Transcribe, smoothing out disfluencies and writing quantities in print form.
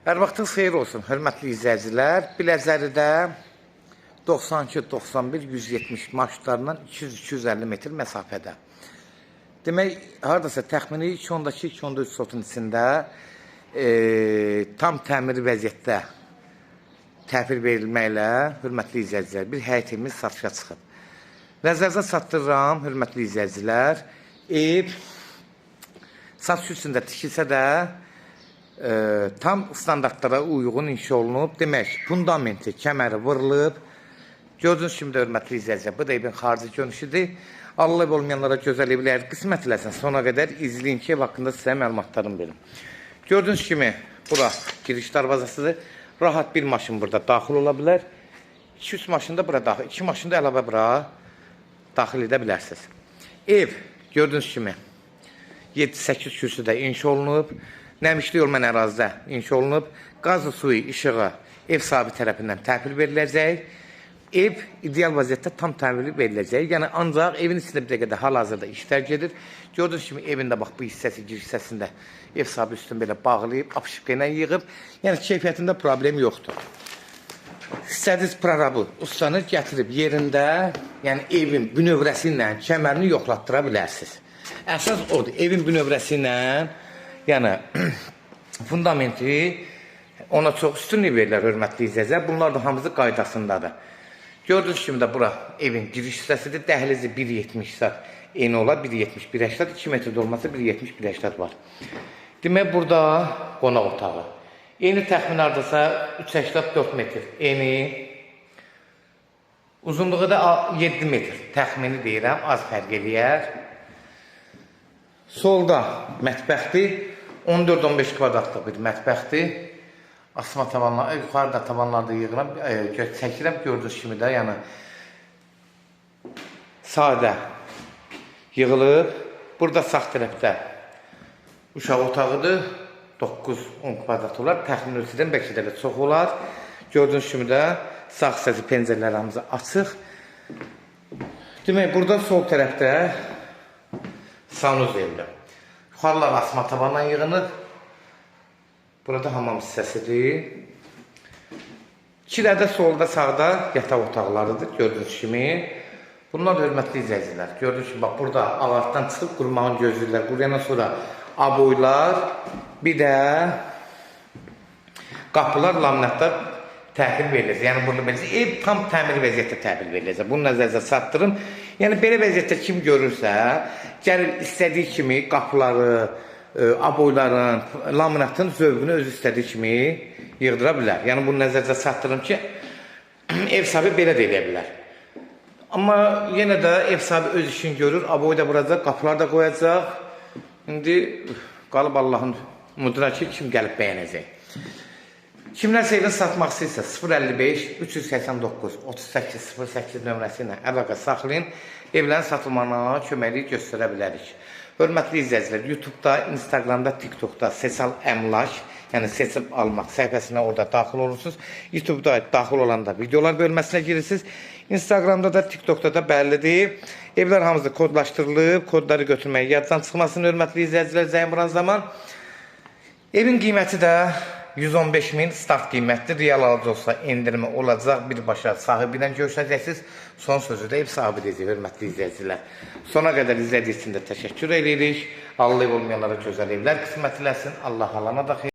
Hər vaxtınız xeyir olsun, hörmətli izləyicilər. Biləcəridə 92, 91, 170 marşrutlarından 200-250 metr məsafədə. Demək, haradasa təxmini 2-2-3 sotun içində tam təmir vəziyyətdə təhvil verilməklə, hörmətli izləyicilər, bir həyətimiz satışa çıxıb. Nəzərinizə çatdırıram, hörmətli izləyicilər, ev satış üstündə tikilsə də tam standartlara uyğun inşa olunub. Demək, fundamenti, kəməri vurulub. Gördüyünüz kimi də hörmətli izləyicilər, bu da evin xarici görünüşüdür. Allah ev olmayanlara gözəl evlər qismət eləsin. Sona qədər izləyin ki, ev haqqında sizə məlumatlarım verim. Gördüyünüz kimi, bura giriş darvazasıdır. Rahat bir maşın burada daxil ola bilər. 2-3 maşın da bura daxil. 2 maşın da əlavə bura daxil edə bilərsiniz. Ev, gördüyünüz kimi, 7-8 kürsüdə inşa olunub. Nəmişli yol mən ərazidə inşa olunub. Qazı, suyu, işığı ev sahibi tərəfindən təhvil veriləcək. Ev ideal vəziyyətdə tam təhvil veriləcək. Yəni, ancaq evin içində bir dəqiqədə hal-hazırda işlər gedir. Gördüyünüz kimi, evində bax, bu hissəsi, giriş hissəsində ev sahibi üstünü belə bağlayıb, apışıqqa ilə yığıb. Yəni, keyfiyyətində problem yoxdur. İstədiniz prorabı, ustanı gətirib yerində, yəni evin bünövrəsi ilə kəmərini yoxlatdıra bilərsiniz. Əsas odur, evin bünövrəsi ilə, yəni, fundamenti ona çox üstünlük verirlər, hörmətli izləyicilər. Bunlar da hamısı qaydasındadır. Gördüyünüz kimi də bura evin giriş hissəsidir. Dəhlizi 1.70 eni olar, 1.70-1.80, 2 metrdə olmasa 1.70-1.80 var. Demək, burada qonaq otağı. Eni təxmin hardasa 3.84 metr eni. Uzunluğu da 7 metr təxmini deyirəm, az fərq eləyər. Solda mətbəxdir. 14-15 kvadratlıq bir mətbəxdir. Asma tavanlar, yuxarıda tavanlarda yığıram, çəkirəm, gördüyünüz kimi də, yəni sadə yığılıb. Burada sağ tərəfdə uşaq otağıdır, 9-10 kvadrat olar, təxmin ölçüdən bəlkə də çox olar. Gördüyünüz kimi də sağ hissəsi pəncərələrimiz açıq. Demək, burada sol tərəfdə sanuz evdir. Yuxarılar asma tavandan yığınır. Burada hamam hissəsidir. İkidə də solda, sağda yataq otaqlarıdır, gördüyünüz kimi. Bunlar hörmətli izləyicilər. Gördüyünüz kimi, bax, burada ağartdan çıxıb qurmağın gözləyirlər. Quruyandan sonra aboylar, bir də qapılar, laminatlar təhvil veriləcək. Yəni, burada beləcək, ev tam təmir vəziyyətdə təhvil veriləcək. Bunu nəzərinizə çatdırım. Yəni, belə vəziyyətdə kim görürsə, gəlir istədiyi kimi qapıları, aboyların, laminatın zövqünü öz istədiyi kimi yığdıra bilər. Yəni, bunu nəzərinizə çatdırım ki, ev sahibi belə də eləyə bilər. Amma yenə də ev sahibi öz işini görür, aboy da vuracaq, qapılar da qoyacaq. İndi qalıb Allahın umuduna ki, kim gəlib bəyənəcək. Kimlərsə evin satmaq istəyirsə 055-389-3808 nömrəsi ilə əlaqə saxlayın, evlərin satılmağına köməklik göstərə bilərik. Hörmətli izləyicilər, YouTube-da, Instagramda, TikTok-da Seçal Əmlak, yəni seçib almaq səhifəsinə orada daxil olursunuz. YouTube-da daxil olanda videolar bölməsinə girirsiniz. Instagramda da, TikTok-da da bəllidir. Evlər hamısı kodlaşdırılıb, kodları götürməyə yaddan çıxmasın, hörmətli izləyicilər, zəng vuran zaman. Evin qiyməti də 115.000 start qiymətdir. Real alıcı olsa endirmə olacaq. Birbaşa sahibi ilə görüşəcəksiniz. Son sözü də ev sahibi deyəcək, hörmətli izləyicilər. Sona qədər izlədiyiniz üçün də təşəkkür edirik. Allah ev olmayanlara gözəl evlər qismət eləsin. Allah alana da xeyir.